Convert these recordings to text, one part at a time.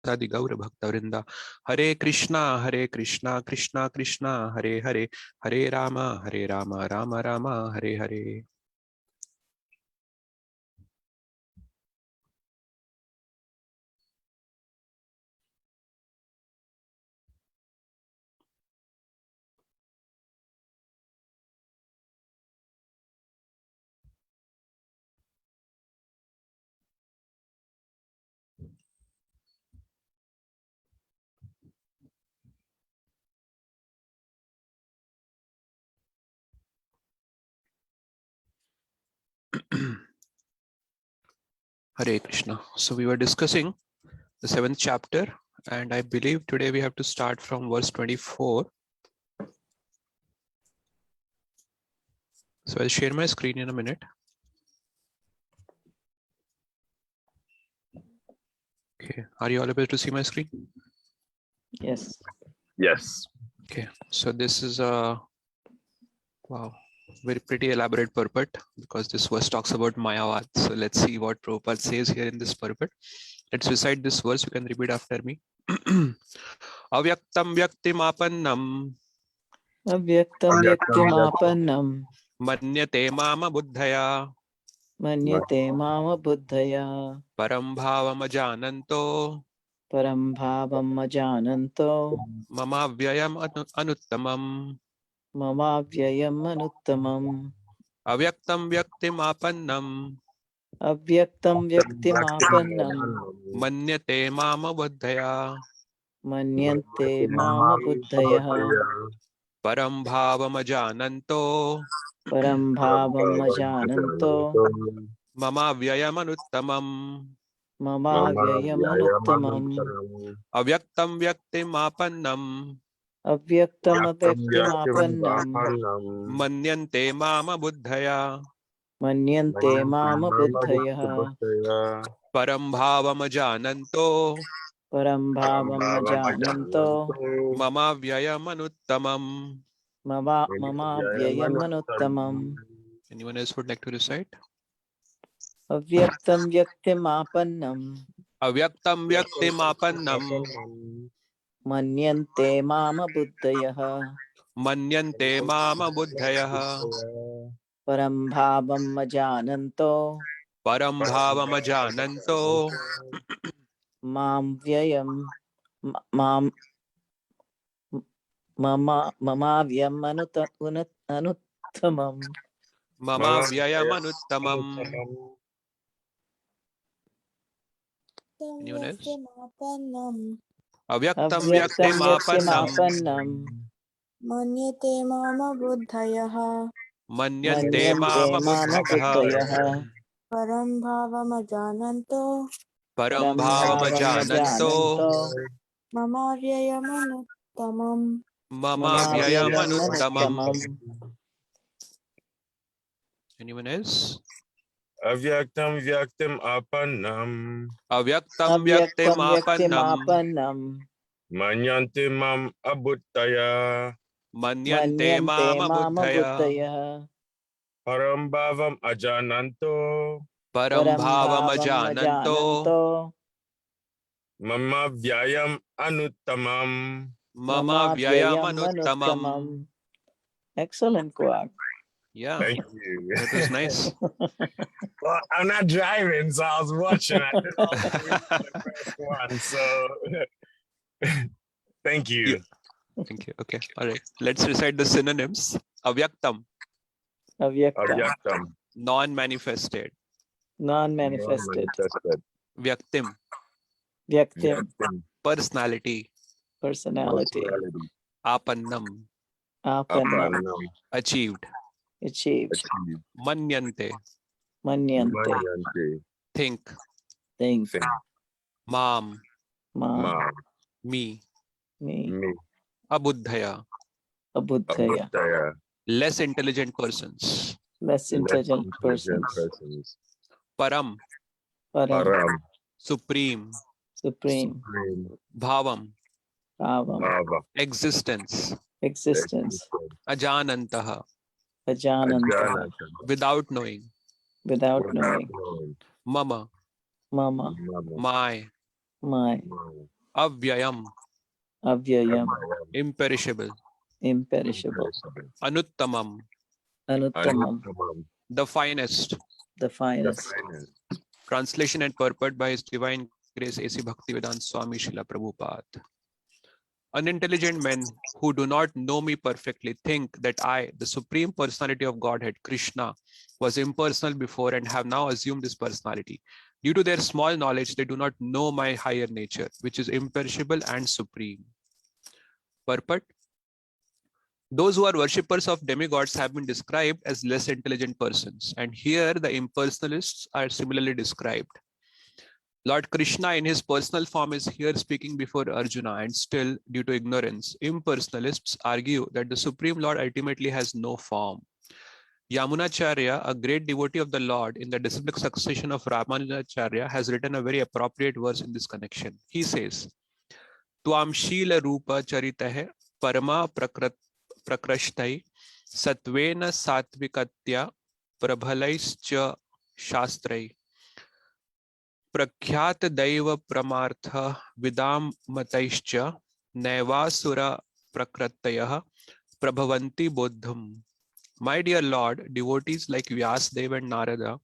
आदि गौर भक्त वृंदा। हरे कृष्णा कृष्णा कृष्णा हरे हरे, हरे Ram Ram Ram Hare Hare. Hare Krishna. So we were discussing the 7th chapter, and I believe today we have to start from verse 24. So I'll share my screen in a minute. Okay, are you all able to see my screen? Yes. Yes. Okay, so this is a wow, very pretty elaborate purport, because this verse talks about Mayavad. So let's see what Prabhupada says here in this purport. Let's recite this verse. You can repeat after me. Avyaktam vyaktimapannam Avyaktam vyaktimapannam manyate mama buddhaya manyate mama buddhaya param bhavamajananto param bhavam ajananto mama vyayam anuttamam. mama vyayam anuttamam. Avyaktam vyaktimapannam Avyaktam vyaktimapannam manyate mama buddhaya manyante mama buddhaya param bhavamajananto param bhavam ajananto mama vyayam anuttamam. mama vyayam anuttamam. Avyaktam vyaktimapannam Avyaktam avyaktimapannam manyante mama buddhaya manyante mama buddhaya param bhavamajananto param bhavam ajananto mama vyayam anuttamam. mama vyayam anuttamam. Anyone else would like to recite? Avyaktam vyaktimapannam Avyaktam vyaktimapannam manyante mama buddhayah manyante mama buddhaya param bhavam ajananto param bhavamajananto mam vyayam mam mama vyam anuttamam. mama vyayam anuttamam. Anyone else? Avyaktam Avyaktam vyaktimapannam vyaktimapannam मन्यते मम बुद्धयः manyante manyante mama mama buddhaya buddhayah परं भावमजानन्तो param param bhavam bhavamajananto ajananto मम व्ययमनुत्तमम् mama mama vyayam vyayam anuttamam. anuttamam. Anyone else? Avyaktam vyaktim apannam Avyaktam Avyaktam vyaktimapannam vyaktimapannam manyanti mam abuttaya manyante manyante mama mama buddhaya buddhayah param bhavam ajananto param param bhavam bhavamajananto ajananto mama vyayam anuttamam. mama mama vyayam vyayam anuttamam. anuttamam. Excellent, Kuak. Yeah, Thank you. that was nice. Well, I'm not driving, so I was watching. I did all the way to the first one, so thank you. Yeah. Thank you. Okay. All right. Let's recite the synonyms. Avyaktam, Avyaktam, Avyaktam, non-manifested. non-manifested. non-manifested. Vyaktim, Vyaktim, Vyaktim, personality. personality. personality. Apannam, Apannam, Apannam, achieved. achieved. achieved. Manyante, Manyante, Manyanti, think. think. think. Mam, Ma, Mam, me. me, me. Abuddhaya, abuddhaya. Abuttaya, less intelligent persons. Less less intelligent intelligent persons. persons. Param, Param, Param, supreme. supreme. supreme. Bhavam, Bhavam, Bhava, existence. existence. existence. Ajanantaha, Ajananta, Ajanata, without knowing. without without knowing. knowing. Mama, Mama, Mama, my. my, Avyayam, avyayam, imperishable. imperishable, Anuttamam, anuttamam, the finest. the finest. Translation and purport by His Divine Grace A.C. Bhaktivedanta Swami Srila Prabhupada. Unintelligent men who do not know me perfectly think that I, the Supreme Personality of Godhead, Krishna, was impersonal before and have now assumed this personality. Due to their small knowledge, they do not know my higher nature, which is imperishable and supreme. Purport. Those who are worshippers of demigods have been described as less intelligent persons, and here the impersonalists are similarly described. Lord Krishna in his personal form is here speaking before Arjuna, and still, due to ignorance, impersonalists argue that the Supreme Lord ultimately has no form. Yamunacharya, a great devotee of the Lord in the disciplic succession of Ramanujacharya, has written a very appropriate verse in this connection. He says, Twam Shila Rupa Charitahe Parama Prakrashtai Satvena Satvikatya Prabhalaischa Shastrai Prakhyat Daiva Pramartha Vidam Mataischa Naivasura Prakratayah Prabhavanti Bodham. My dear Lord, devotees like Vyasdev and Narada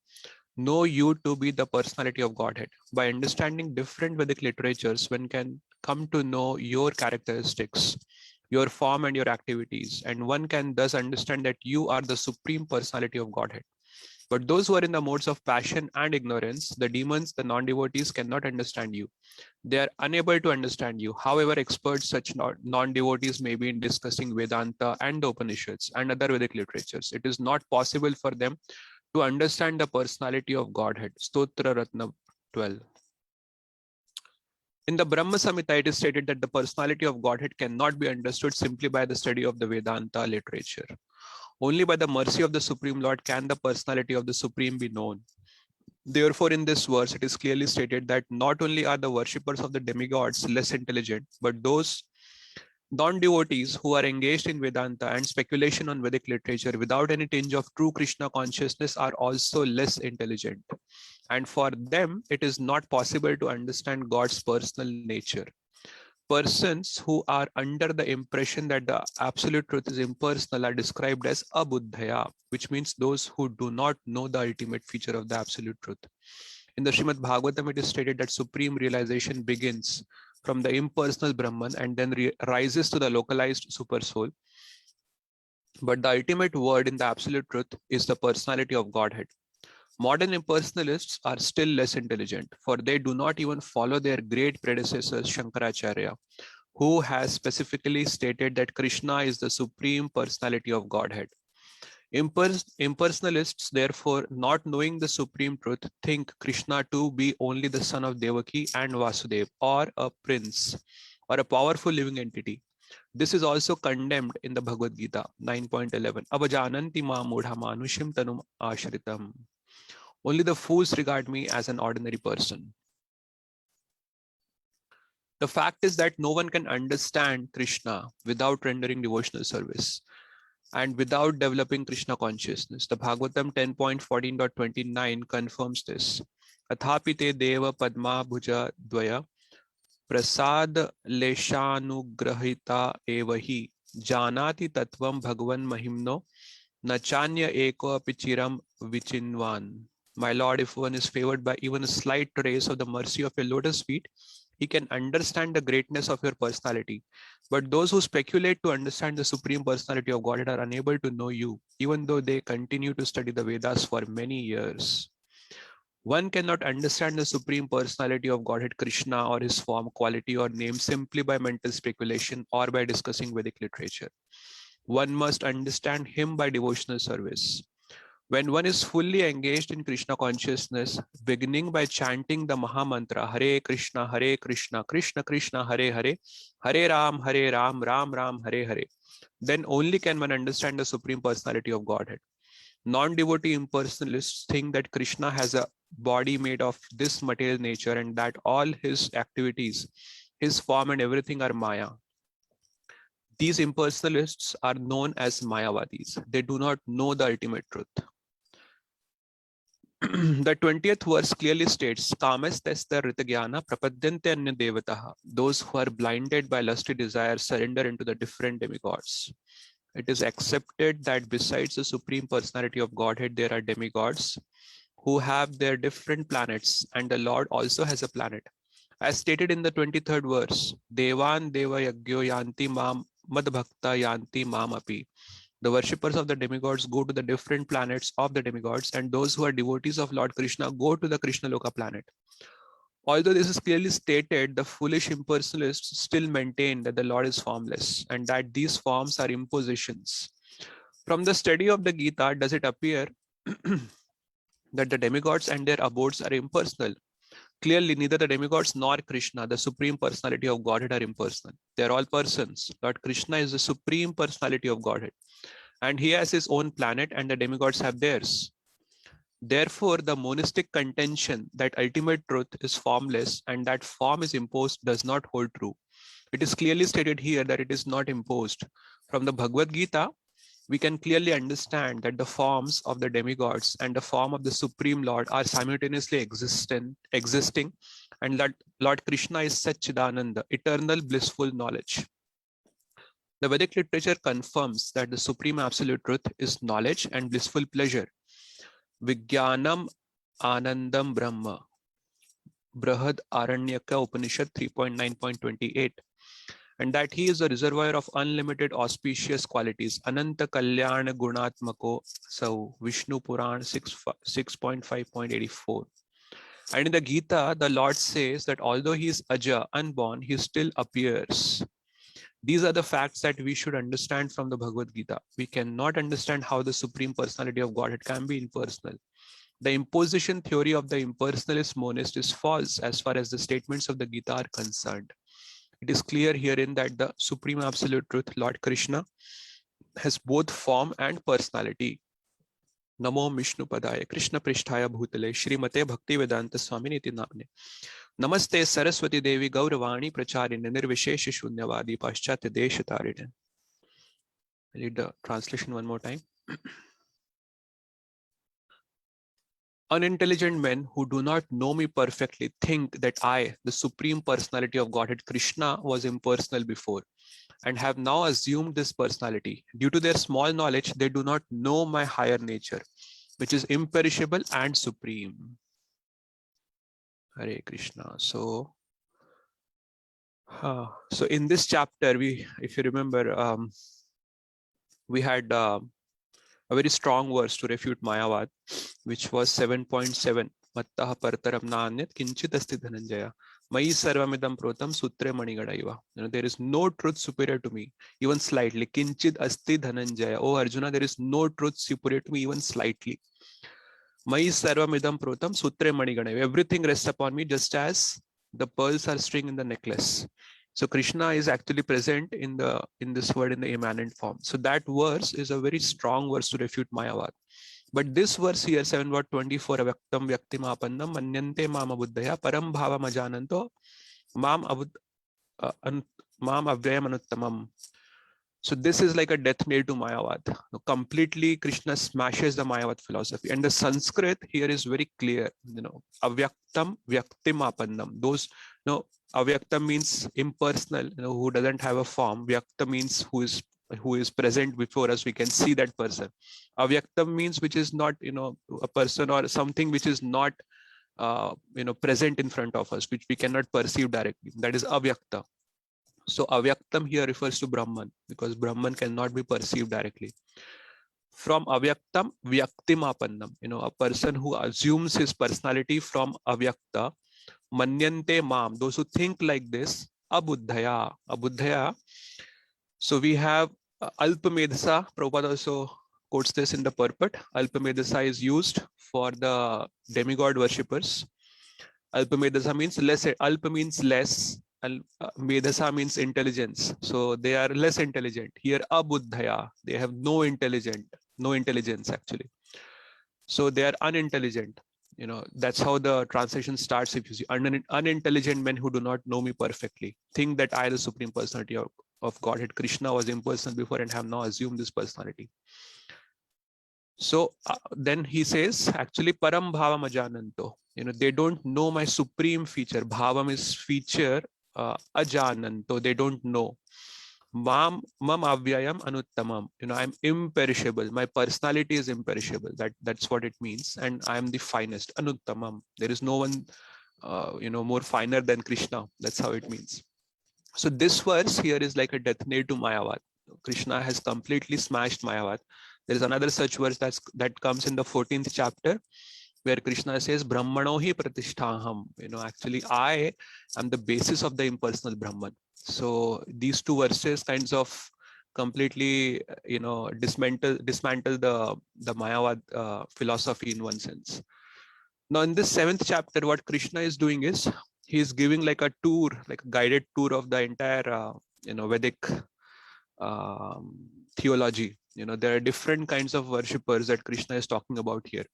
know you to be the personality of Godhead. By understanding different Vedic literatures, one can come to know your characteristics, your form and your activities, and one can thus understand that you are the Supreme Personality of Godhead. But those who are in the modes of passion and ignorance, the demons, the non-devotees, cannot understand you. They are unable to understand you. However, experts such non-devotees may be in discussing Vedanta and the Upanishads and other Vedic literatures. It is not possible for them to understand the personality of Godhead. Stotra Ratna 12. In the Brahma Samhita, it is stated that the personality of Godhead cannot be understood simply by the study of the Vedanta literature. Only by the mercy of the Supreme Lord can the personality of the Supreme be known. Therefore, in this verse, it is clearly stated that not only are the worshippers of the demigods less intelligent, but those non-devotees who are engaged in Vedanta and speculation on Vedic literature without any tinge of true Krishna consciousness are also less intelligent. And for them, it is not possible to understand God's personal nature. Persons who are under the impression that the absolute truth is impersonal are described as abuddhaya, which means those who do not know the ultimate feature of the absolute truth. In the Srimad Bhagavatam, it is stated that supreme realization begins from the impersonal Brahman and then rises to the localized super soul. But the ultimate word in the absolute truth is the personality of Godhead. Modern impersonalists are still less intelligent, for they do not even follow their great predecessors Shankaracharya, who has specifically stated that Krishna is the supreme personality of Godhead. Impersonalists, therefore, not knowing the supreme truth, think Krishna to be only the son of Devaki and Vasudev, or a prince, or a powerful living entity. This is also condemned in the Bhagavad Gita 9.11. Avajananti ma mudha manushim tanum ashritam. Only the fools regard me as an ordinary person. The fact is that no one can understand Krishna without rendering devotional service and without developing Krishna consciousness. The Bhagavatam 10.14.29 confirms this. Athapi te deva padma bhuja dvaya prasad leshanugrahita evahi janati tattvam bhagavan mahimno nachanya eko apichiram vichinvan. My Lord, if one is favored by even a slight trace of the mercy of your lotus feet, he can understand the greatness of your personality. But those who speculate to understand the supreme personality of Godhead are unable to know you, even though they continue to study the Vedas for many years. One cannot understand the supreme personality of Godhead Krishna or his form, quality, or name simply by mental speculation or by discussing Vedic literature. One must understand him by devotional service. When one is fully engaged in Krishna consciousness, beginning by chanting the Maha Mantra, Hare Krishna, Krishna Krishna, Hare Hare, Hare Ram, Ram Ram, Hare Hare, then only can one understand the Supreme Personality of Godhead. Non-devotee impersonalists think that Krishna has a body made of this material nature and that all his activities, his form and everything are Maya. These impersonalists are known as Mayavadis. They do not know the ultimate truth. The 20th verse clearly states, Kamastesta Ritagyana prapadyante anya devataha. Those who are blinded by lusty desires surrender into the different demigods. It is accepted that besides the Supreme Personality of Godhead, there are demigods who have their different planets, and the Lord also has a planet. As stated in the 23rd verse, Devan Deva Yagyo Yanti Mam Mad Bhakta Yanti Mam Api. The worshippers of the demigods go to the different planets of the demigods, and those who are devotees of Lord Krishna go to the Krishna Loka planet. Although this is clearly stated, the foolish impersonalists still maintain that the Lord is formless and that these forms are impositions. From the study of the Gita, does it appear that the demigods and their abodes are impersonal? Clearly, neither the demigods nor Krishna, the Supreme Personality of Godhead, are impersonal. They are all persons. Lord Krishna is the Supreme Personality of Godhead, and he has his own planet, and the demigods have theirs. Therefore, the monistic contention that ultimate truth is formless and that form is imposed does not hold true. It is clearly stated here that it is not imposed. From the Bhagavad Gita, we can clearly understand that the forms of the demigods and the form of the Supreme Lord are simultaneously existing, and that Lord Krishna is Satchidananda, eternal blissful knowledge. The Vedic literature confirms that the Supreme Absolute Truth is knowledge and blissful pleasure. Vijnanam Anandam Brahma. Brahad Aranyaka Upanishad 3.9.28. And that he is a reservoir of unlimited auspicious qualities. Ananta Kalyana Gunatmako Sau. Vishnu Puran 6.5.84. And in the Gita, the Lord says that although he is Aja, unborn, he still appears. These are the facts that we should understand from the Bhagavad Gita. We cannot understand how the Supreme Personality of Godhead can be impersonal. The imposition theory of the impersonalist monist is false as far as the statements of the Gita are concerned. It is clear herein that the Supreme Absolute Truth, Lord Krishna, has both form and personality. Namo Vishnu Padaya Krishna Prishtaya Bhutale Shrimate Bhakti Vedanta Swaminiti Namne. Namaste Saraswati Devi Gauravani Pracharine Nirvishesha Shunyavadi Paschatya Deshatarine. I'll read the translation one more time. Unintelligent men who do not know me perfectly think that I, the Supreme Personality of Godhead Krishna, was impersonal before and have now assumed this personality. Due to their small knowledge, they do not know my higher nature, which is imperishable and supreme. Hare Krishna. So in this chapter, if you remember, we had a very strong verse to refute Mayavad, which was 7.7. Mattaha partaram nanyat kinchit asti dhananjaya. Mayi sarvamidam protam sutre manigadaiva. There is no truth superior to me, even slightly. Kinchit asti dhananjaya. Oh Arjuna, there is no truth superior to me, even slightly. Mayi sarvamidam protam sutre manigadaiva. Everything rests upon me, just as the pearls are string in the necklace. So Krishna is actually present in this word in the immanent form. So that verse is a very strong verse to refute Mayavad. But this verse here, 7.24, Avyaktam Vyaktim Apannam Manyante Mama Buddhaya Param Bhava Majananto Mam Avyayam Anuttamam. So this is like a death nail to Mayavad. Completely Krishna smashes the Mayavad philosophy. And the Sanskrit here is very clear. Avyaktam Vyaktim Apannam. Those, Avyaktam means impersonal, who doesn't have a form. Vyakta means who is present before us. We can see that person. Avyaktam means which is not, a person or something which is not, present in front of us, which we cannot perceive directly. That is avyakta. So avyaktam here refers to Brahman, because Brahman cannot be perceived directly. From avyaktam vyaktim apannam, a person who assumes his personality from avyakta. Manyante mam, those who think like this. Abuddhaya. So we have Alpamedhasa. Prabhupada also quotes this in the purport. Alpamedhasa is used for the demigod worshippers. Alpamedhasa means less. Alpa means less. Medhasa means intelligence. So they are less intelligent. Here abuddhaya, they have no intelligence actually. So they are unintelligent. That's how the translation starts. If you see unintelligent men who do not know me perfectly, think that I, the Supreme Personality of Godhead Krishna, was impersonal before and have now assumed this personality. So then he says, actually, param bhavam ajananto. They don't know my supreme feature. Bhavam is feature, ajananto. They don't know. Mam avyayam anuttamam. I'm imperishable. My personality is imperishable. That's what it means. And I am the finest. Anuttamam. There is no one, more finer than Krishna. That's how it means. So this verse here is like a death nail to Mayavad. Krishna has completely smashed Mayavad. There is another such verse that comes in the 14th chapter, where Krishna says, Brahmano hi pratisthaham. Actually, I am the basis of the impersonal Brahman. So these two verses kinds of completely, dismantle the Mayavad philosophy in one sense. Now, in this 7th chapter, what Krishna is doing is he is giving like a tour, like a guided tour of the entire, Vedic theology. There are different kinds of worshippers that Krishna is talking about here.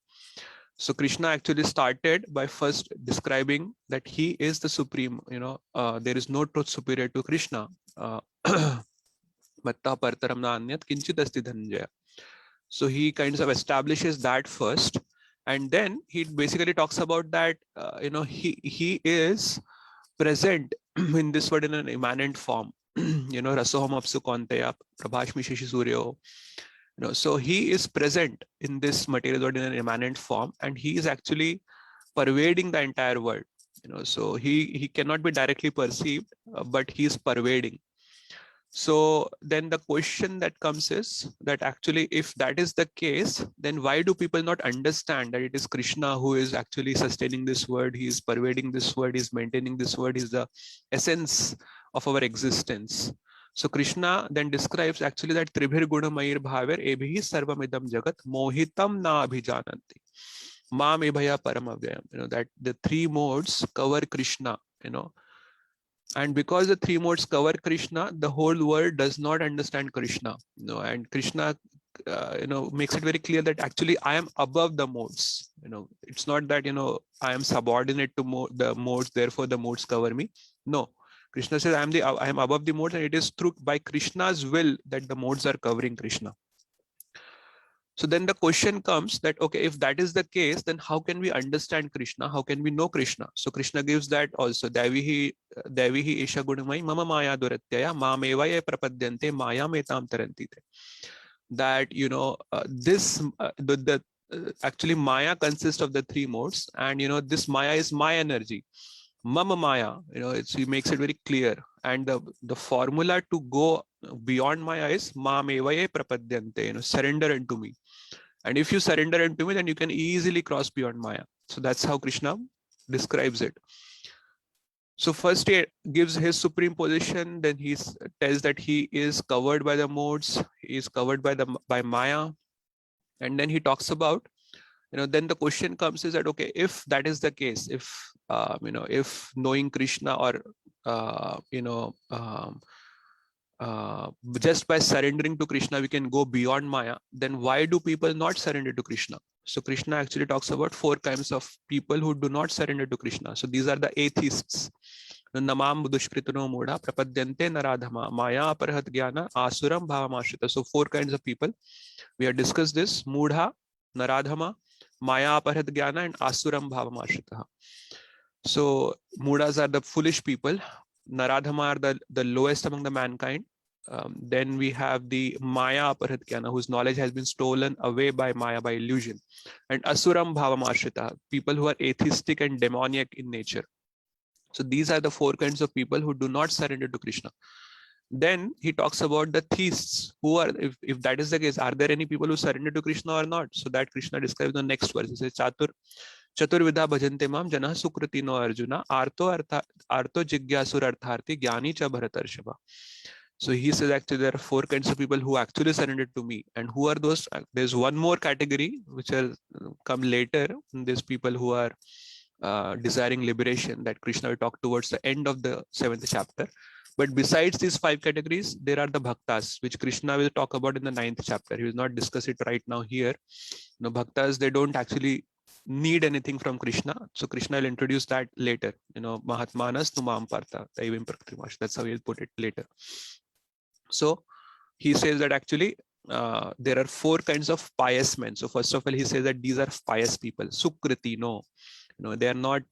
So Krishna actually started by first describing that he is the supreme. There is no truth superior to Krishna. Matta partaram na anyat kinchit asti dhananjaya. So he kind of establishes that first, and then he basically talks about that he is present in this world in an immanent form. Rasoham apsu konteya prabhashmi shishi suryo. So he is present in this material world in an immanent form, and he is actually pervading the entire world. So he cannot be directly perceived, but he is pervading. So then the question that comes is that actually, if that is the case, then why do people not understand that it is Krishna who is actually sustaining this world? He is pervading this world, he is maintaining this world, he is the essence of our existence. So Krishna then describes actually that Tribhir Guna Mayir Bhaver Ebhi Sarvamidam Jagat Mohitam Na Abhijananti. Mam Ebhaya Paramavyayam. That the three modes cover Krishna, and because the three modes cover Krishna, the whole world does not understand Krishna. And Krishna, makes it very clear that actually I am above the modes. It's not that I am subordinate to the modes, therefore the modes cover me. No, Krishna says I am above the modes, and it is through by Krishna's will that the modes are covering Krishna. So then the question comes that, okay, if that is the case, then how can we understand Krishna? How can we know Krishna? So Krishna gives that also. Devihi isha gunamai mama maya duratyaya mamevaya prapadyante maya metam tarantite. That, actually Maya consists of the three modes, and, this Maya is my energy. Mama Maya, he makes it very clear. And the formula to go beyond Maya is Mamevaye prapadyante, surrender unto me. And if you surrender unto me, then you can easily cross beyond Maya. So that's how Krishna describes it. So first he gives his supreme position, then he tells that he is covered by the modes, he is covered by Maya. And then he talks about, then the question comes is that, okay, if that is the case, if if knowing Krishna or just by surrendering to Krishna we can go beyond Maya, then why do people not surrender to Krishna? So Krishna actually talks about 4 kinds of people who do not surrender to Krishna. So these are the atheists. Namam dushkritano mudha prapadyante naradhama maya aparhat jnana asuram bhavamashrita. So 4 kinds of people. We have discussed this: mudha, naradhama, maya aparhat jnana, and asuram bhavamashrita. So mudas are the foolish people, naradhama are the lowest among the mankind. Then we have the maya aparhat jnana, whose knowledge has been stolen away by maya, by illusion. And asuram bhavamashrita, people who are atheistic and demoniac in nature. So these are the 4 kinds of people who do not surrender to Krishna. Then he talks about the theists, who are, if that is the case, are there any people who surrender to Krishna or not? So that Krishna describes in the next verse. He says, Chaturvidha bhajante mam jana sukritino arjuna arto jigyasur artharti jnani cha bharatarshava. So he says actually there are 4 kinds of people who actually surrendered to me. And who are those? There's one more category which will come later. There's people who are desiring liberation, that Krishna will talk towards the end of the 7th chapter. But besides these 5 categories, there are the bhaktas, which Krishna will talk about in the 9th chapter. He will not discuss it right now here. Bhaktas, they don't actually need anything from Krishna. So Krishna will introduce that later. Mahatmanas numam partha taivim prakrimash. That's how he'll put it later. So he says that actually there are 4 kinds of pious men. So first of all, he says that these are pious people. Sukriti, no, they are not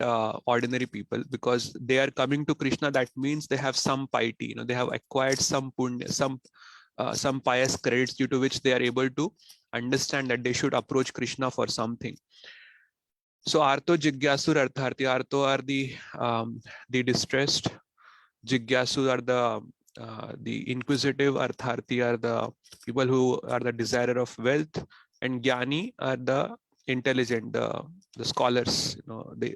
ordinary people, because they are coming to Krishna. That means they have some piety. They have acquired some punya, some pious credits, due to which they are able to understand that they should approach Krishna for something. So Artho, Jigyasur, Artharthi. Artho are the distressed. Jigyasu are the inquisitive. Artharthi are the people who are the desirer of wealth, and Jnani are the intelligent, the scholars, the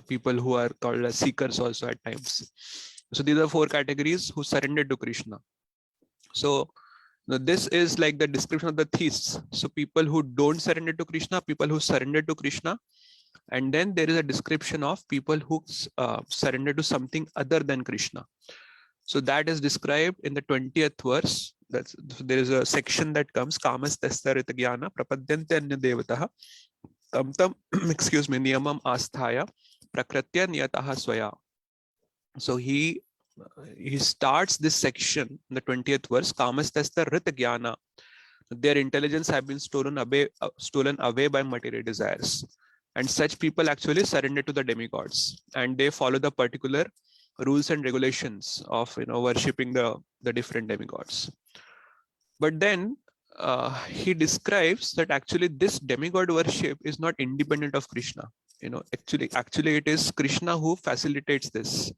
people who are called as seekers also at times. So these are 4 categories who surrendered to Krishna. So this is like the description of the theists. So people who don't surrender to Krishna, people who surrender to Krishna, and then there is a description of people who surrender to something other than Krishna. So that is described in the 20th verse. There is a section that comes, Kamas Tastarita Jnana Prapadyante Anya Devataha Tamtam Niyamam Asthaya Prakritya Niyataha Swaya. So he starts this section in the 20th verse, Kamas Tastarita Jnana. Their intelligence have been stolen away by material desires. And such people actually surrender to the demigods, and they follow the particular rules and regulations of worshipping the different demigods. But then he describes that actually this demigod worship is not independent of Krishna. Actually it is Krishna who facilitates this.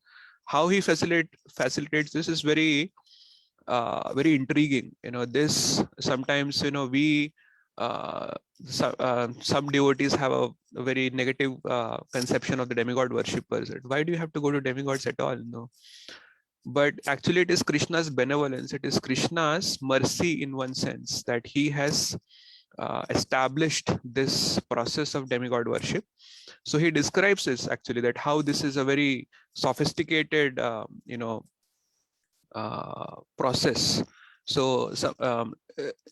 How he facilitates this is very intriguing. This sometimes we some devotees have a very negative conception of the demigod worshippers. Why do you have to go to demigods at all? No. But actually it is Krishna's benevolence, it is Krishna's mercy in one sense, that he has established this process of demigod worship. So he describes this actually, that how this is a very sophisticated process. So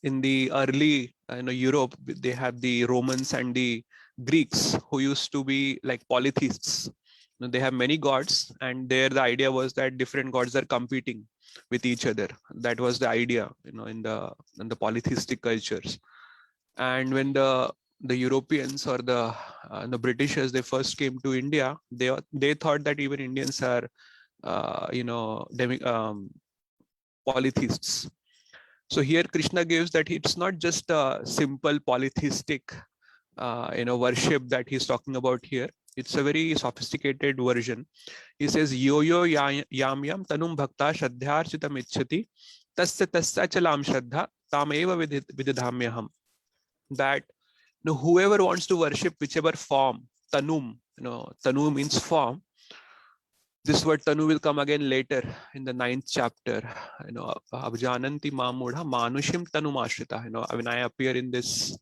in the early Europe, they have the Romans and the Greeks who used to be like polytheists. They have many gods, and there the idea was that different gods are competing with each other. That was the idea, in the polytheistic cultures. And when the Europeans or the Britishers, they first came to India, they thought that even Indians are polytheists. So here Krishna gives that it's not just a simple polytheistic worship that he's talking about here. It's a very sophisticated version. He says, yo yam yam tanum bhakta shraddharchitam ichchati tasya achalam shraddha tam eva vididhamyaham. That whoever wants to worship whichever form, tanum, tanu means form. This word tanu will come again later in the 9th chapter. Abjananti mamudha manushim tanum ashrita. When I appear in this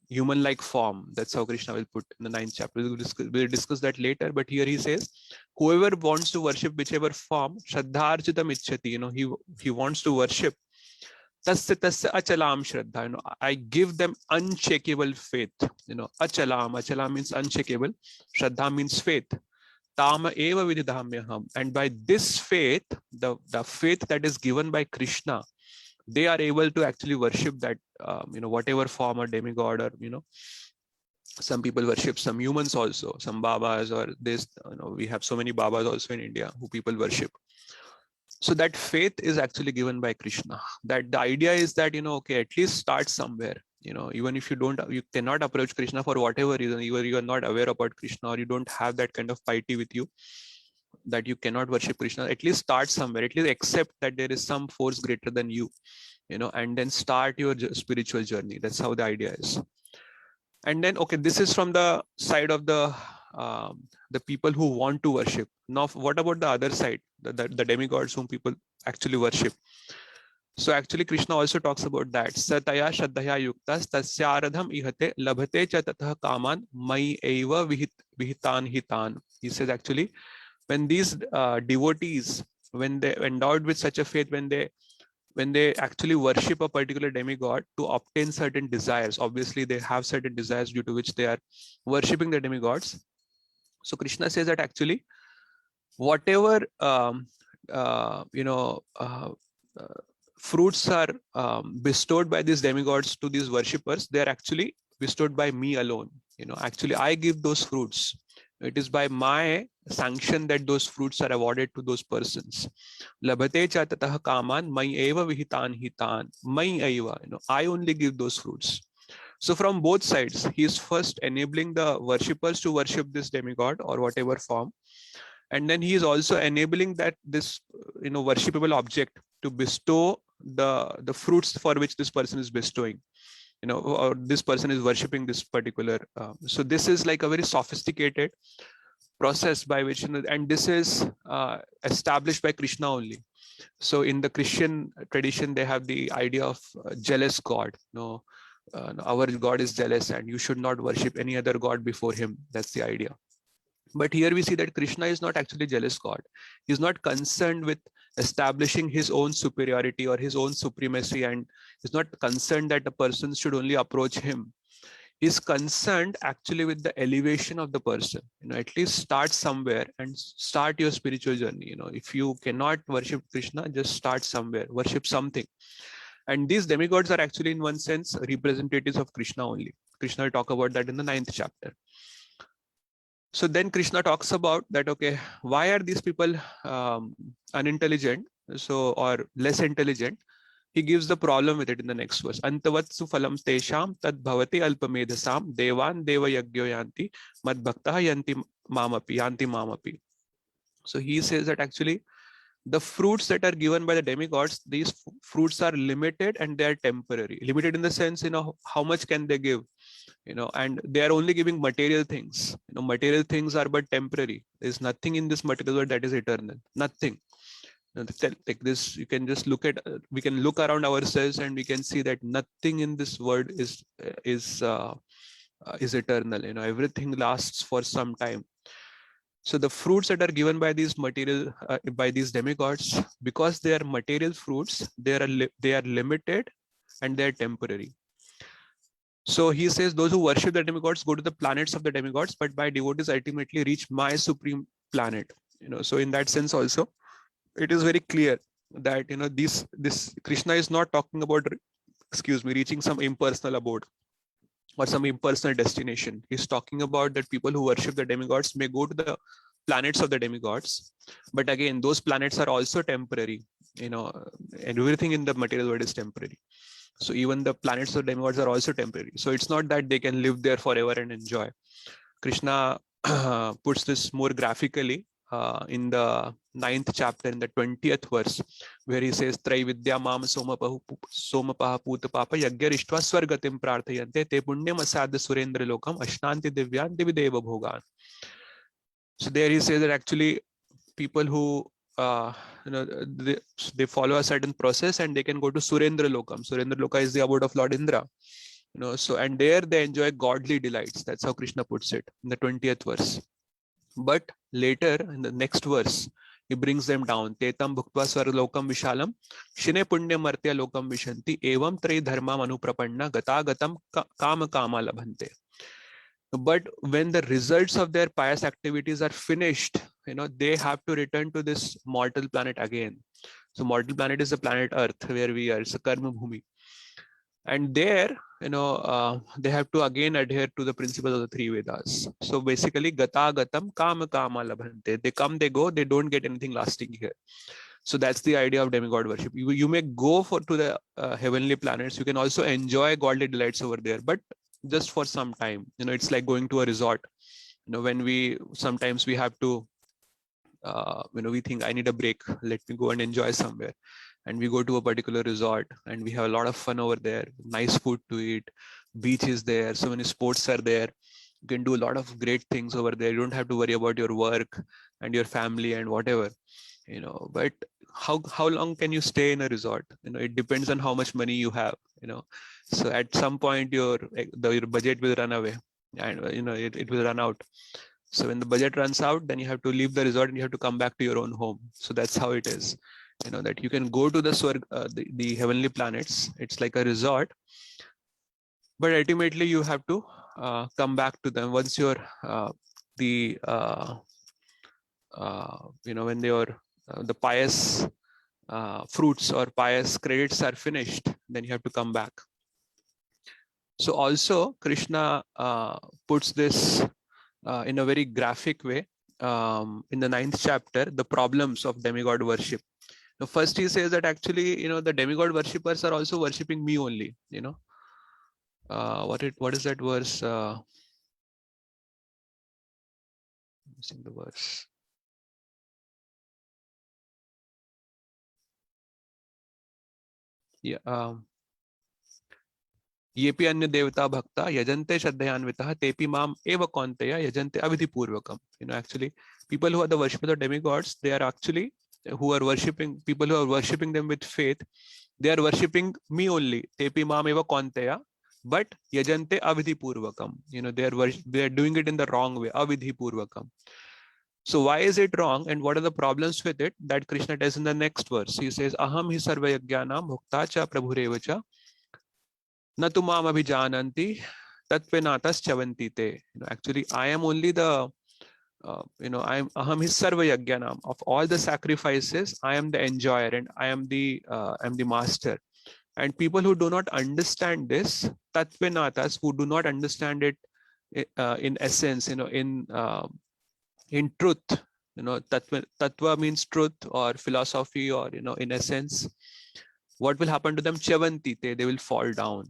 human-like form, that's how Krishna will put in the 9th chapter. We'll discuss that later. But here he says, whoever wants to worship whichever form, shraddharchitam ichchati. He wants to worship. Tasya achalam shraddha. I give them unshakable faith. Achalam means unshakable. Shraddha means faith. Tama eva vididhamyaham. And by this faith, the faith that is given by Krishna, they are able to actually worship that, whatever form or demigod, or, some people worship some humans also, some babas, or this, we have so many babas also in India who people worship. So that faith is actually given by Krishna. That the idea is that, okay, at least start somewhere. Even if you cannot approach Krishna for whatever reason, either you are not aware about Krishna, or you don't have that kind of piety with you, that you cannot worship Krishna, at least start somewhere. At least accept that there is some force greater than you, and then start your spiritual journey. That's how the idea is. And then, okay, this is from the side of the people who want to worship. Now, what about the other side, the demigods whom people actually worship? So actually Krishna also talks about that. Sataya shraddhaya yuktas tasyaradham ihate labhate cha tatha kaman mai eva vihitan hitan. He says actually, when these devotees, when they endowed with such a faith, when they actually worship a particular demigod to obtain certain desires, obviously they have certain desires due to which they are worshipping the demigods. So Krishna says that actually whatever fruits are bestowed by these demigods to these worshippers, they are actually bestowed by me alone. Actually I give those fruits. It is by my sanction that those fruits are awarded to those persons. Labhate cha tatah kaman mai eva vihitan hitan mai eva. I only give those fruits. So from both sides, he is first enabling the worshippers to worship this demigod or whatever form, and then he is also enabling that this worshipable object to bestow the fruits for which this person is bestowing, or this person is worshipping this particular. So this is like a very sophisticated process by which, and this is established by Krishna only. So in the Christian tradition, they have the idea of jealous God. Our God is jealous and you should not worship any other God before him. That's the idea. But here we see that Krishna is not actually jealous God. He's not concerned with establishing his own superiority or his own supremacy, and he's not concerned that a person should only approach him. He's concerned actually with the elevation of the person. At least start somewhere and start your spiritual journey. If you cannot worship Krishna, just start somewhere, worship something. And these demigods are actually, in one sense, representatives of Krishna only. Krishna will talk about that in the 9th chapter. So then Krishna talks about that, okay, why are these people unintelligent, or less intelligent? He gives the problem with it in the next verse. Antavatsu phalam tesham tad bhavati alpamedhasam devan deva yagyo yanti mad bhaktaha yanti mamapi. So he says that actually the fruits that are given by the demigods, these fruits are limited and they are temporary. Limited in the sense, how much can they give? And they are only giving material things. Material things are but temporary. There's nothing in this material world that is eternal. Nothing. Like this, you can just look at. We can look around ourselves and we can see that nothing in this world is eternal. Everything lasts for some time. So the fruits that are given by these by these demigods, because they are material fruits, they are limited and they are temporary. So he says those who worship the demigods go to the planets of the demigods, but my devotees ultimately reach my supreme planet. So in that sense also, it is very clear that this Krishna is not talking about, reaching some impersonal abode or some impersonal destination. He's talking about that people who worship the demigods may go to the planets of the demigods, but again, those planets are also temporary. And everything in the material world is temporary. So even the planets of demigods are also temporary. So it's not that they can live there forever and enjoy. Krishna puts this more graphically in the 9th chapter, in the 20th verse, where he says, Traividya mam somapaha putapapa yagyarishtva swargatim prarthayante te punyam asadya surendra lokam ashnanti divyan divideva bhogan. So there he says that actually people who they follow a certain process and they can go to Surendra Lokam. Surendra Loka is the abode of Lord Indra. So and there they enjoy godly delights. That's how Krishna puts it in the 20th verse. But later in the next verse, he brings them down. Tetam bhuktva swarlokam vishalam shine punya martya lokam vishanti evam trei dharma manuprapanna gata gatam kama kama labhante. But when the results of their pious activities are finished, they have to return to this mortal planet again. So mortal planet is the planet Earth where we are. It's a karma bhumi. And there, they have to again adhere to the principles of the 3 Vedas. So basically, gata gatam kama kama labhante. They come, they go, they don't get anything lasting here. So that's the idea of demigod worship. You may go to the heavenly planets. You can also enjoy godly delights over there, but just for some time. It's like going to a resort. When sometimes we have to, we think I need a break. Let me go and enjoy somewhere. And we go to a particular resort and we have a lot of fun over there. Nice food to eat, beach is there, so many sports are there. You can do a lot of great things over there. You don't have to worry about your work and your family and whatever. But how long can you stay in a resort? It depends on how much money you have. So at some point your budget will run away, and it will run out. So when the budget runs out, then you have to leave the resort and you have to come back to your own home. So that's how it is. That you can go to the heavenly planets. It's like a resort, but ultimately you have to come back to them once you're when you're the pious fruits or pious credits are finished, then you have to come back. So also Krishna puts this in a very graphic way in the 9th chapter, the problems of demigod worship. Now, first he says that actually, the demigod worshippers are also worshipping me only. What is that verse? Missing the verse. Yeah. येपि अन्य देवता भक्ता यजन्ते श्रद्धयान्वितः तेपि माम एव कौन्तेय यजन्ते अविधि पूर्वकम. Actually, people who are the worshippers of demigods, they are actually who are worshipping people who are worshipping them with faith. They are worshipping me only. Tepi maam eva kaunteya, but yajante avidhi purvakam. They are doing it in the wrong way. Avidhi purvakam. So why is it wrong, and what are the problems with it? That Krishna tells in the next verse. He says, "Aham hi sarva yajnanam bhukta cha prabhurevacha, na tu maam abhijananti tatvenatas chavanti te." Actually, I am only the aham his sarva yajnanam, of all the sacrifices. I am the enjoyer and I am the master. And people who do not understand this, tatvenatas, who do not understand it in essence, in truth, tatva means truth or philosophy, or in essence, what will happen to them? Chavanti, they will fall down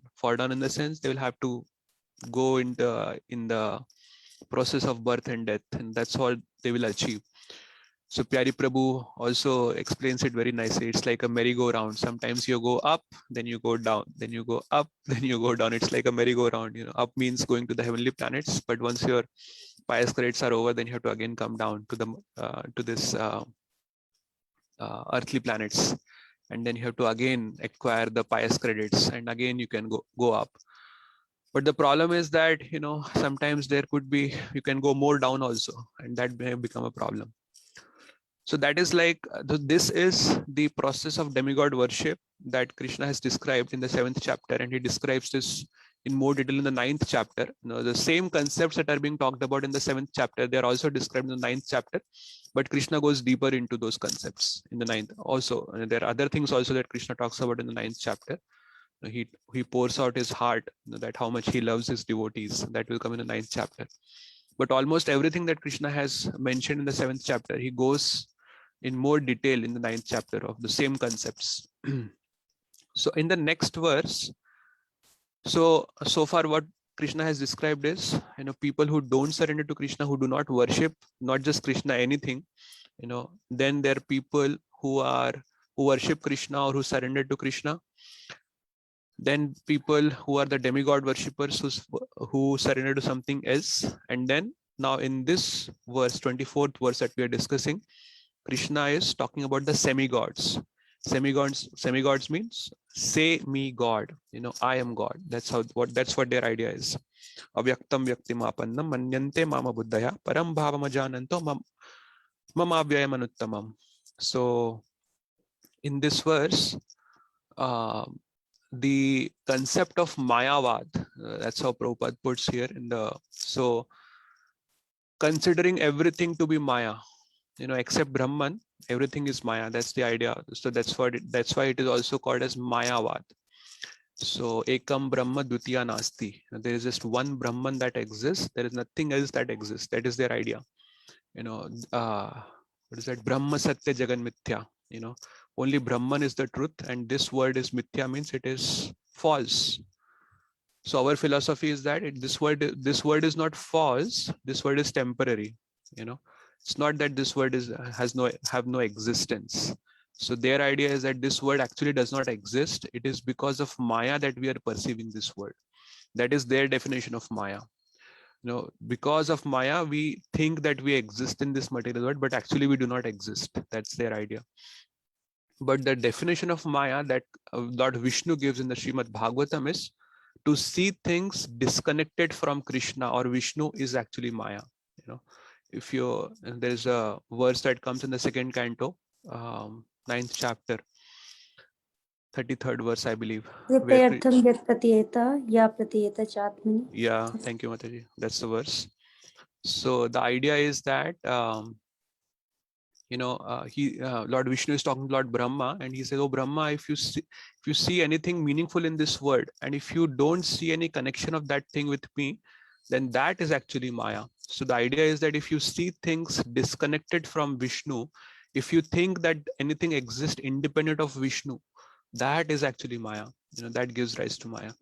in the sense they will have to go in the process of birth and death, and that's all they will achieve. So Pyari Prabhu also explains it very nicely. It's like a merry-go-round. Sometimes you go up, then you go down, then you go up, then you go down. It's like a merry-go-round. Up means going to the heavenly planets, but once your pious credits are over, then you have to again come down to this earthly planets, and then you have to again acquire the pious credits, and again you can go up. But the problem is that sometimes you can go more down also, and that may become a problem. So that is like this is the process of demigod worship that Krishna has described in the 7th chapter, and he describes this in more detail in the 9th chapter. The same concepts that are being talked about in the 7th chapter, they are also described in the 9th chapter, but Krishna goes deeper into those concepts in the 9th also. And there are other things also that Krishna talks about in the 9th chapter. He pours out his heart, that how much he loves his devotees. That will come in the 9th chapter. But almost everything that Krishna has mentioned in the 7th chapter, he goes in more detail in the 9th chapter of the same concepts. So in the next verse, so far what Krishna has described is, people who don't surrender to Krishna, who do not worship, not just Krishna, anything, then there are people who worship Krishna or who surrender to Krishna. Then people who are the demigod worshippers who surrender to something else. And then now in this verse, 24th verse that we are discussing, Krishna is talking about the semigods. Semigods means say me God. I am God. That's what their idea is. Avyaktam vyaktimapannam manyante mama buddhaya param bhavamajananto mamavyayam anuttamam. So in this verse, the concept of Mayavad, that's how Prabhupada puts here so considering everything to be Maya, except Brahman, everything is Maya. That's the idea. So that's why it is also called as Mayavad. So Ekam Brahma Dvitiya Nasti. There is just one Brahman that exists. There is nothing else that exists. That is their idea. What is that? Brahma Satya Jagan Mithya. Only Brahman is the truth, and this word is Mithya, means it is false. So our philosophy is that this word is not false. This word is temporary. It's not that this word have no existence. So their idea is that this word actually does not exist. It is because of Maya that we are perceiving this word. That is their definition of Maya. Because of Maya, we think that we exist in this material world, but actually we do not exist. That's their idea. But the definition of Maya that Lord Vishnu gives in the Srimad Bhagavatam is to see things disconnected from Krishna or Vishnu is actually Maya. There's a verse that comes in the 2nd canto, 9th chapter, 33rd verse, I believe. Yeah, thank you, Mataji. That's the verse. So the idea is that Lord Vishnu is talking to Lord Brahma, and he says, "Oh Brahma, if you see anything meaningful in this world, and if you don't see any connection of that thing with me, then that is actually Maya." So the idea is that if you see things disconnected from Vishnu, if you think that anything exists independent of Vishnu, that is actually Maya. That gives rise to Maya.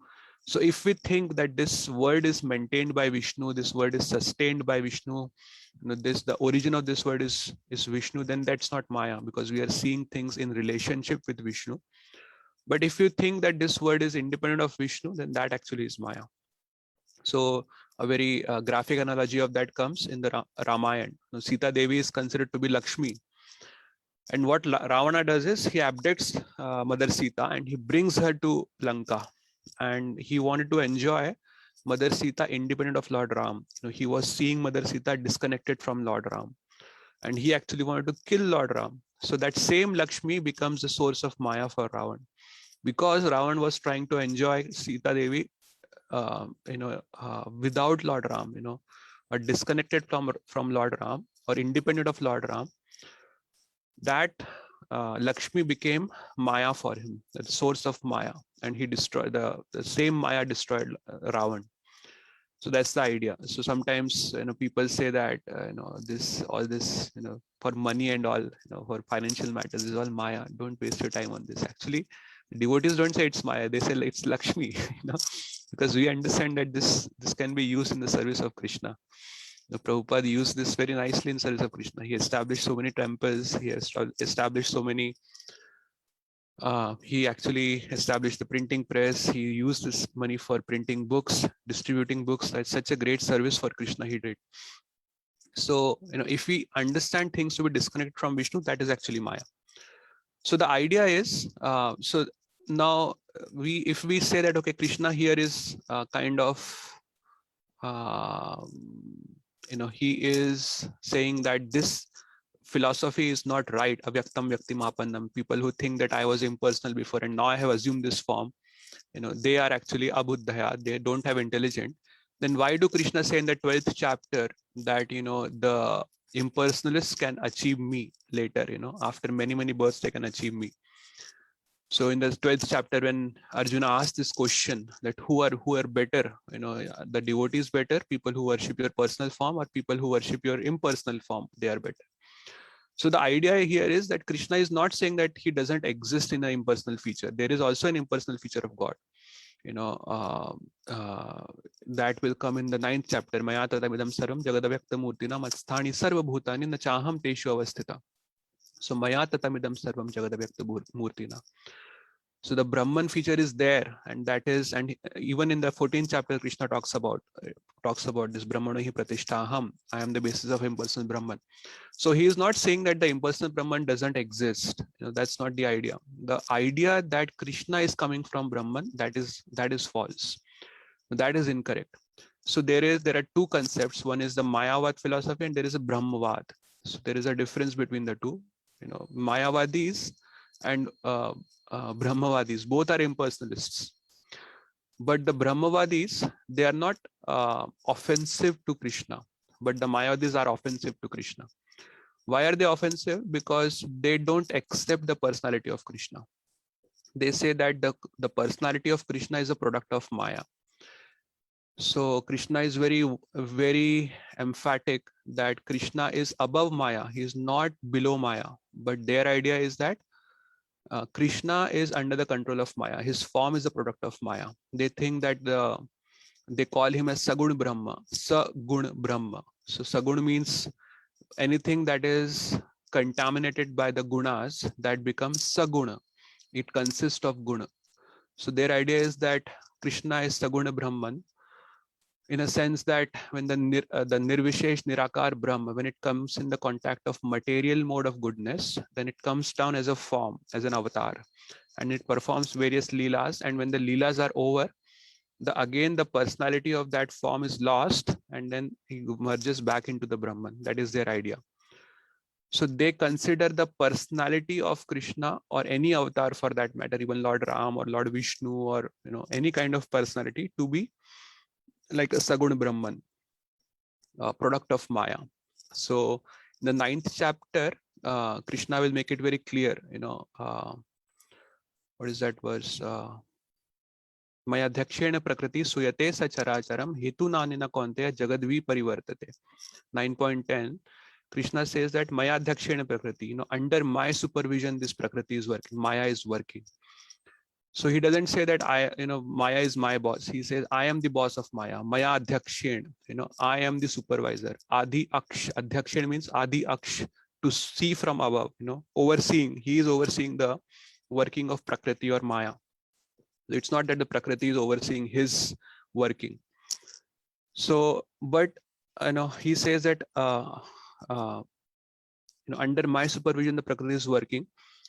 So if we think that this world is maintained by Vishnu, this world is sustained by Vishnu, the origin of this world is Vishnu, then that's not Maya, because we are seeing things in relationship with Vishnu. But if you think that this world is independent of Vishnu, then that actually is Maya. So a very graphic analogy of that comes in the Ramayana. Sita Devi is considered to be Lakshmi. And what Ravana does is he abducts Mother Sita and he brings her to Lanka. And he wanted to enjoy Mother Sita independent of Lord Ram. He was seeing Mother Sita disconnected from Lord Ram. And he actually wanted to kill Lord Ram. So that same Lakshmi becomes the source of Maya for Ravan. Because Ravan was trying to enjoy Sita Devi without Lord Ram, or disconnected from Lord Ram or independent of Lord Ram, that Lakshmi became Maya for him, the source of Maya, and he destroyed the same Maya destroyed Ravan. So that's the idea. So sometimes people say that all this for money and all for financial matters is all Maya. Don't waste your time on this. Actually, devotees don't say it's Maya. They say it's Lakshmi. Because we understand that this can be used in the service of Krishna. Prabhupada used this very nicely in service of Krishna. He established so many temples. He established so many. He actually established the printing press. He used this money for printing books, distributing books. That's such a great service for Krishna he did. So, if we understand things to be disconnected from Vishnu, that is actually Maya. So the idea is, so now if we say that, okay, Krishna here is kind of, he is saying that this philosophy is not right. Avyaktam vyaktimapannam. People who think that I was impersonal before and now I have assumed this form, they are actually abuddhaya. They don't have intelligence. Then why do Krishna say in the 12th chapter that, the impersonalists can achieve me later, after many, many births, they can achieve me. So in the 12th chapter, when Arjuna asked this question that who are better, the devotees better, people who worship your personal form, or people who worship your impersonal form, they are better. So the idea here is that Krishna is not saying that he doesn't exist in an impersonal feature. There is also an impersonal feature of God. That will come in the 9th chapter. Maya tatamidam sarvam jagadavyakta murtina matsthani sarva bhutani na chaham teshu avasthita. So Maya tatamidam sarvam jagadavyakta murtina. So the Brahman feature is there, and that is, and even in the 14th chapter, Krishna talks about this Brahmano hi pratishtaham. I am the basis of impersonal Brahman. So he is not saying that the impersonal Brahman doesn't exist. That's not the idea. The idea that Krishna is coming from Brahman, that is false. That is incorrect. So there are two concepts. One is the Mayavad philosophy, and there is a Brahmavad. So there is a difference between the two. Mayavadis and Brahmavadis, both are impersonalists. But the Brahmavadis, they are not offensive to Krishna, but the Mayavadis are offensive to Krishna. Why are they offensive? Because they don't accept the personality of Krishna. They say that the personality of Krishna is a product of Maya. So Krishna is very, very emphatic that Krishna is above Maya. He is not below Maya. But their idea is that Krishna is under the control of Maya. His form is a product of Maya. They think that they call him as Sagun Brahma. Sagun Brahma. So Sagun means anything that is contaminated by the gunas, that becomes Saguna. It consists of guna. So their idea is that Krishna is Saguna Brahman, in a sense that when the Nirvishesh Nirakar Brahma, when it comes in the contact of material mode of goodness, then it comes down as a form, as an avatar, and it performs various leelas. And when the leelas are over, again the personality of that form is lost, and then he merges back into the Brahman. That is their idea. So they consider the personality of Krishna, or any avatar for that matter, even Lord Ram or Lord Vishnu, or any kind of personality, to be like a Sagun Brahman, product of Maya. So in the 9th chapter, Krishna will make it very clear, what is that verse? Maya dhakshena prakriti suyate sacharacharam hetu nanina kaunteya jagadvi parivartate. 9.10. Krishna says that Maya dhakshena prakriti, under my supervision, this prakriti is working. Maya is working. So he doesn't say that Maya is my boss. He says, I am the boss of Maya. Maya adhyakshen, I am the supervisor. Adi aksh, adhyakshen means adi aksh, to see from above, overseeing. He is overseeing the working of Prakriti or Maya. It's not that the Prakriti is overseeing his working. So, but, he says that, under my supervision, the Prakriti is working.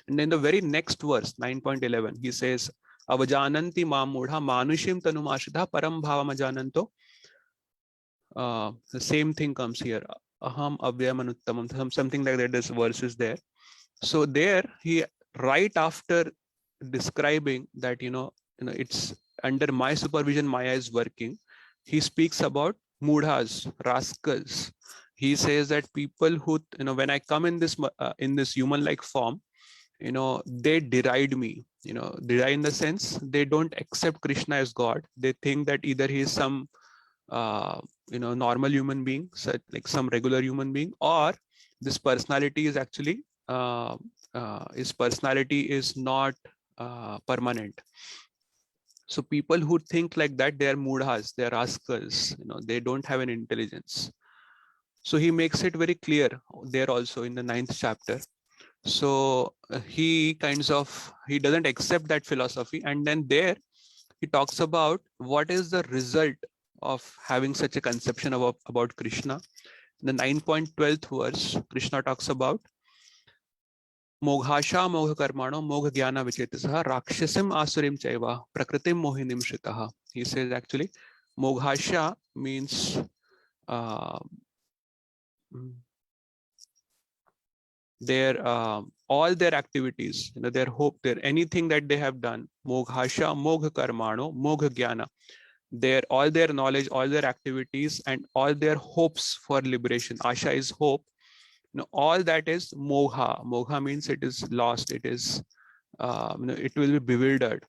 And then the very next verse, 9.11, he says, Avajananti mamudha manushim tanumashidha param bhavam ajananto. The same thing comes here. Aham avyam anuttamam. Something like that. This verse is there. So there, he right after describing that, it's under my supervision, Maya is working. He speaks about mudhas, rascals. He says that people who, when I come in this human-like form, they deride me. Deride in the sense they don't accept Krishna as God. They think that either he is some normal human being, like some regular human being, or this personality is actually his personality is not permanent. So people who think like that, they are mudhas, they are rascals, they don't have an intelligence. So he makes it very clear there also in the 9th chapter. So he doesn't accept that philosophy. And then there he talks about what is the result of having such a conception about Krishna. In the 9.12th verse, Krishna talks about Moghasha mogha karmano mogha jnana vichetasaha rakshasim asurim chaiva prakritim mohinim shritaha. He says actually Moghasha means their all their activities, their hope, their anything that they have done, moghasha, mogha karmano, mogha jnana, all their knowledge, all their activities, and all their hopes for liberation. Asha is hope. All that is mogha. Mogha means it is lost. It is, it will be bewildered.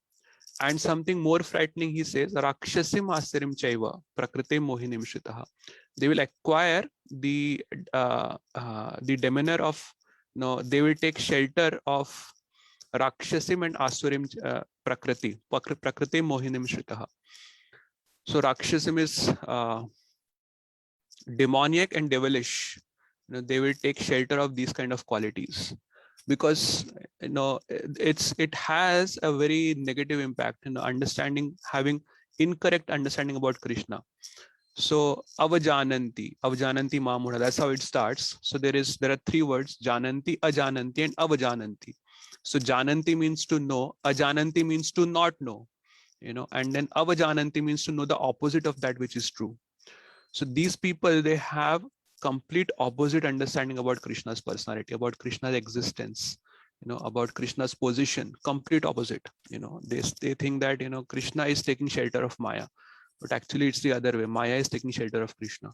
And something more frightening, he says, rakshasim asarim chaiva prakriti mohinim shritaha. They will acquire the demeanor of, they will take shelter of rakshasim and asurim prakriti mohinim shritaha. So rakshasim is demoniac and devilish. They will take shelter of these kind of qualities, because it has a very negative impact in having incorrect understanding about Krishna. So avajananti mamudha, that's how it starts. So there are 3 words: jananti, ajananti, and avajananti. So jananti means to know, ajananti means to not know, and then avajananti means to know the opposite of that which is true. So these people, they have complete opposite understanding about Krishna's personality, about Krishna's existence, about Krishna's position, complete opposite. They think that, Krishna is taking shelter of Maya, but actually it's the other way. Maya is taking shelter of Krishna.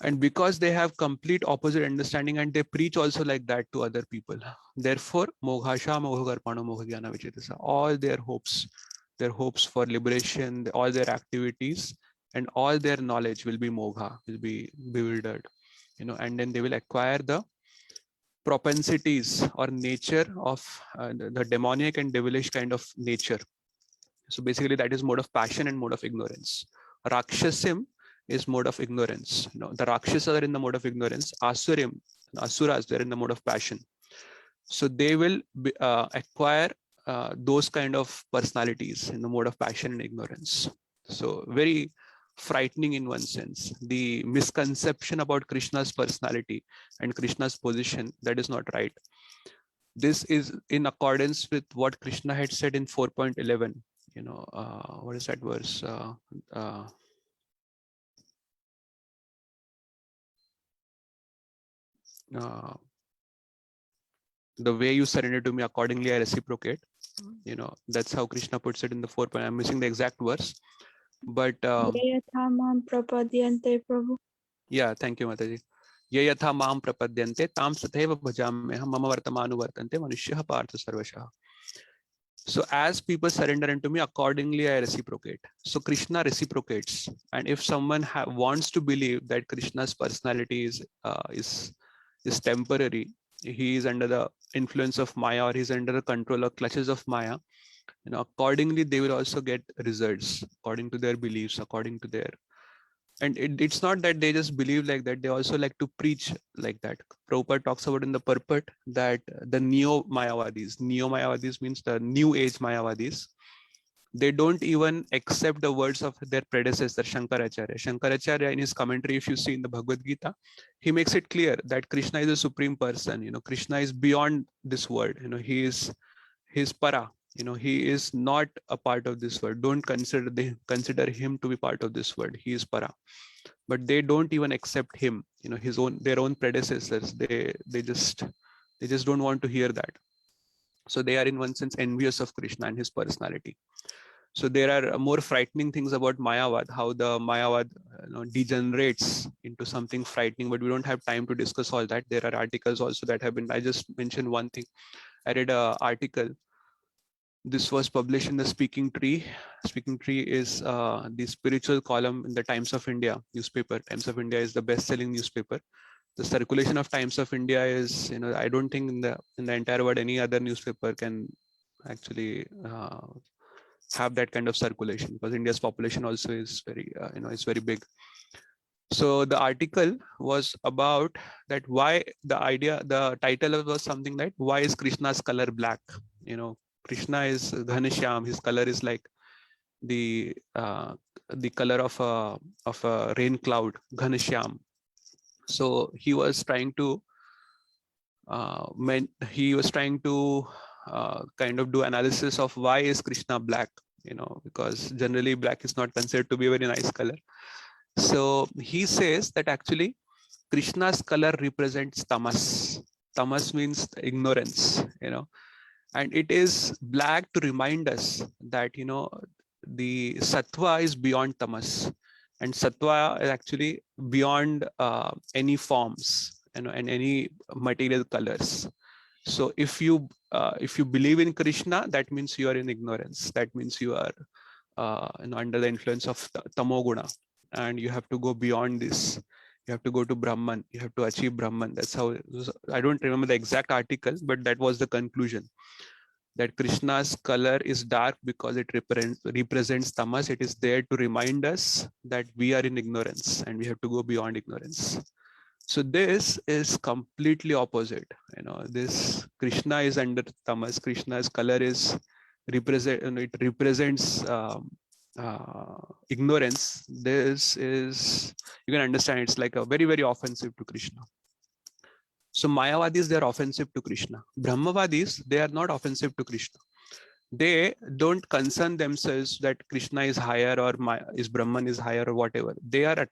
And because they have complete opposite understanding, and they preach also like that to other people, therefore, moghasha, mogha karmano, mogha jnana vichetasa, all their hopes for liberation, all their activities, and all their knowledge will be mogha, will be bewildered, and then they will acquire the propensities or nature of the demoniac and devilish kind of nature. So basically that is mode of passion and mode of ignorance. Rakshasim is mode of ignorance. The Rakshasas are in the mode of ignorance. Asuras, they're in the mode of passion. So they will acquire those kind of personalities in the mode of passion and ignorance. So very frightening in one sense. The misconception about Krishna's personality and Krishna's position, that is not right. This is in accordance with what Krishna had said in 4.11. What is that verse? The way you surrender to me, accordingly I reciprocate. That's how Krishna puts it in the 4. I'm missing the exact verse, but yeah, thank you, Mataji. ये यथा माम प्रपद्यन्ते ताम तथैव भजाम्यहम् मम वर्तमानुवर्तन्ते मनुष्यः पार्थ सर्वशः. So as people surrender unto me, accordingly I reciprocate. So Krishna reciprocates, and if someone wants to believe that Krishna's personality is temporary, he is under the influence of Maya, or he's under the control or clutches of Maya, accordingly they will also get results according to their beliefs, according to their. And it's not that they just believe like that, they also like to preach like that. Prabhupada talks about in the purport that the Neo-Mayavadis means the new age Mayavadis, they don't even accept the words of their predecessor, Shankaracharya. Shankaracharya in his commentary, if you see in the Bhagavad Gita, he makes it clear that Krishna is a supreme person. Krishna is beyond this world. He is para. He is not a part of this world. Don't consider him to be part of this world. He is para. But they don't even accept him. Their own predecessors. They just don't want to hear that. So they are in one sense envious of Krishna and his personality. So there are more frightening things about Mayavad, how the Mayavad degenerates into something frightening, but we don't have time to discuss all that. There are articles also that have been, I just mentioned one thing. I read an article. This was published in the Speaking Tree. Speaking Tree is the spiritual column in the Times of India newspaper. Times of India is the best-selling newspaper. The circulation of Times of India is, I don't think in the entire world any other newspaper can actually have that kind of circulation, because India's population also is very, it's very big. So the article was about that why the title was something like, why is Krishna's color black? Krishna is Ghanshyam. His color is like the color of a rain cloud, Ghanshyam. So he was trying to kind of do analysis of why is Krishna black, because generally black is not considered to be a very nice color. So he says that actually Krishna's color represents tamas. Tamas means ignorance, and it is black to remind us that, the sattva is beyond tamas, and sattva is actually beyond any forms, and any material colors. So if you believe in Krishna, that means you are in ignorance. That means you are under the influence of tamoguna, and you have to go beyond this. You have to go to Brahman. You have to achieve Brahman. That's how. I don't remember the exact article, but that was the conclusion. That Krishna's color is dark because it represents tamas. It is there to remind us that we are in ignorance and we have to go beyond ignorance. So this is completely opposite. This Krishna is under tamas. Krishna's color is it represents ignorance. This is, you can understand, it's like a very, very offensive to Krishna. So Mayavadis, they are offensive to Krishna. Brahmavadis, they are not offensive to Krishna. They don't concern themselves that Krishna is higher or is Brahman is higher or whatever. They are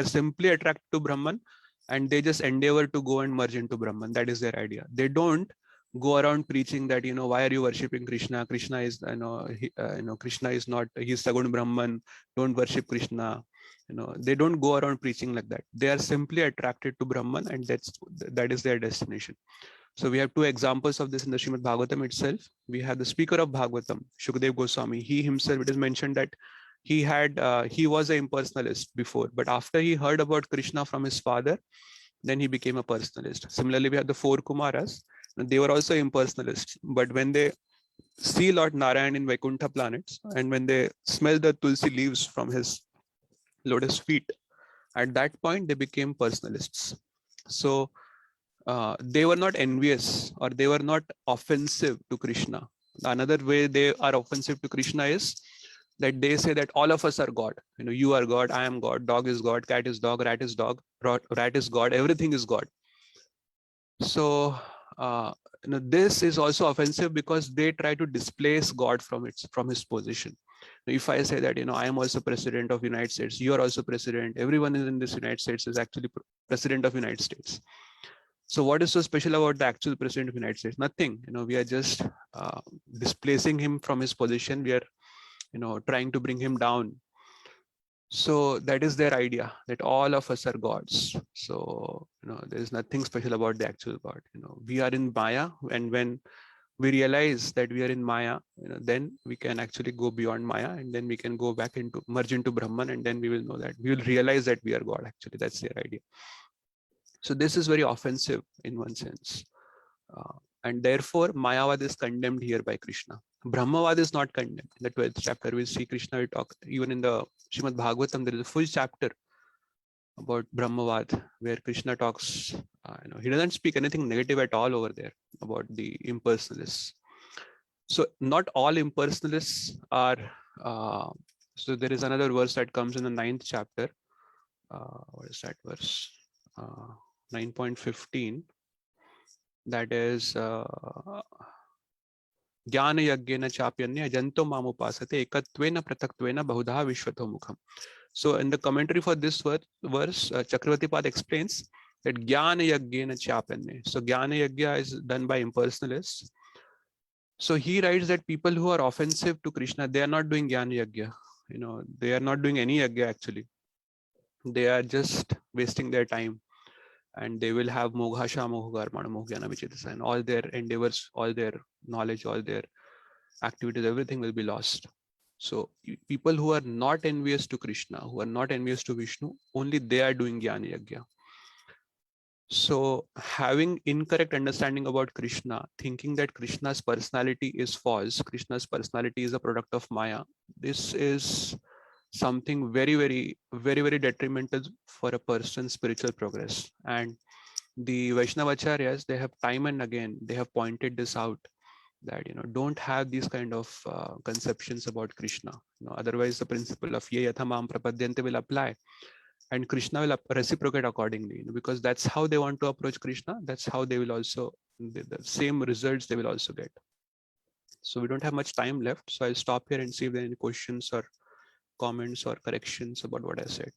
simply attracted to Brahman, and they just endeavor to go and merge into Brahman. That is their idea. They don't go around preaching that, why are you worshipping Krishna? Krishna is, Krishna is not, he's Sagun Brahman. Don't worship Krishna. They don't go around preaching like that. They are simply attracted to Brahman, and that is their destination. So we have two examples of this in the Srimad Bhagavatam itself. We have the speaker of Bhagavatam, Shukdev Goswami. He himself, it is mentioned that he was an impersonalist before, but after he heard about Krishna from his father, then he became a personalist. Similarly, we have the four Kumaras. They were also impersonalists, but when they see Lord Narayan in Vaikuntha planets, and when they smell the tulsi leaves from his lotus feet, at that point they became personalists. So they were not envious, or they were not offensive to Krishna. Another way they are offensive to Krishna is that they say that all of us are God. You are God, I am God, dog is God, cat is dog, rat is dog, rat is God, everything is God. So this is also offensive because they try to displace God from his position. If I say that, I am also president of United States, you are also president, everyone in this United States is actually president of United States. So what is so special about the actual president of United States? Nothing. We are just displacing him from his position. We are, trying to bring him down. So that is their idea, that all of us are gods. So, there is nothing special about the actual God. We are in Maya, and when we realize that we are in Maya, then we can actually go beyond Maya, and then we can go back into, merge into Brahman, and then we will know that, we will realize that we are God. Actually, that's their idea. So this is very offensive in one sense. And therefore, Mayavad is condemned here by Krishna. Brahmavad is not condemned. In the 12th chapter, we see Krishna will talk, even in the Srimad Bhagavatam, there is a full chapter about Brahmavad, where Krishna talks, he doesn't speak anything negative at all over there about the impersonalists. So not all impersonalists are, so there is another verse that comes in the 9th chapter. What is that verse? 9.15. That is Jnana Yajnena Chapyanya Janto Mamupasate Ekatvena Prataktvena Bahudha Vishwato Mukham. So in the commentary for this verse, Chakravarti Pad explains that Jnana Yajnena Chapyanya. So Jnana Yajna is done by impersonalists. So he writes that people who are offensive to Krishna, they are not doing Jnana Yajna. They are not doing any Yajna actually. They are just wasting their time. And they will have Moghasha, Mohagarmana, Mohyana, Vichitasa, and all their endeavors, all their knowledge, all their activities, everything will be lost. So people who are not envious to Krishna, who are not envious to Vishnu, only they are doing Jnana Yajna. So having incorrect understanding about Krishna, thinking that Krishna's personality is false, Krishna's personality is a product of Maya, this is something very, very, very, very detrimental for a person's spiritual progress. And the Vaishnavacharyas, they have time and again, they have pointed this out, that, don't have these kind of conceptions about Krishna. Otherwise the principle of Ye Yatha Mam Prapadyante will apply, and Krishna will reciprocate accordingly, because that's how they want to approach Krishna. That's how they will also, the same results they will also get. So we don't have much time left. So I'll stop here and see if there are any questions or comments or corrections about what I said.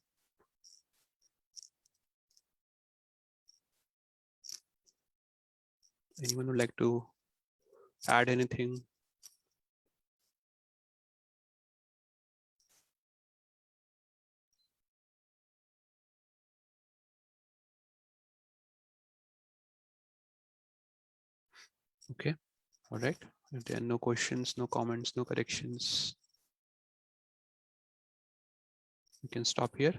Anyone would like to add anything? Okay, all right. If there are no questions, no comments, no corrections, you can stop here.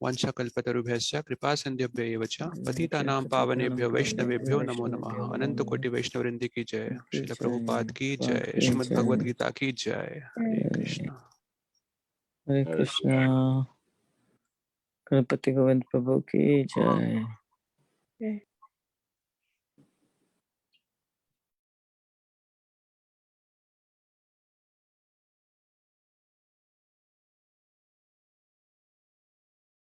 Vancha kalpatarubhyasya kripa sandhyabhya eva cha patitanam pavanebhyo vaishnavebhyo namo namah. Ananta koti Vaishnavvrindi ki jai. Srila Prabhupada ki jai. Srimad Bhagavad Gita ki jai. Hare Krishna. Hare Krishna. Ganapati Govind Prabhu ki jai.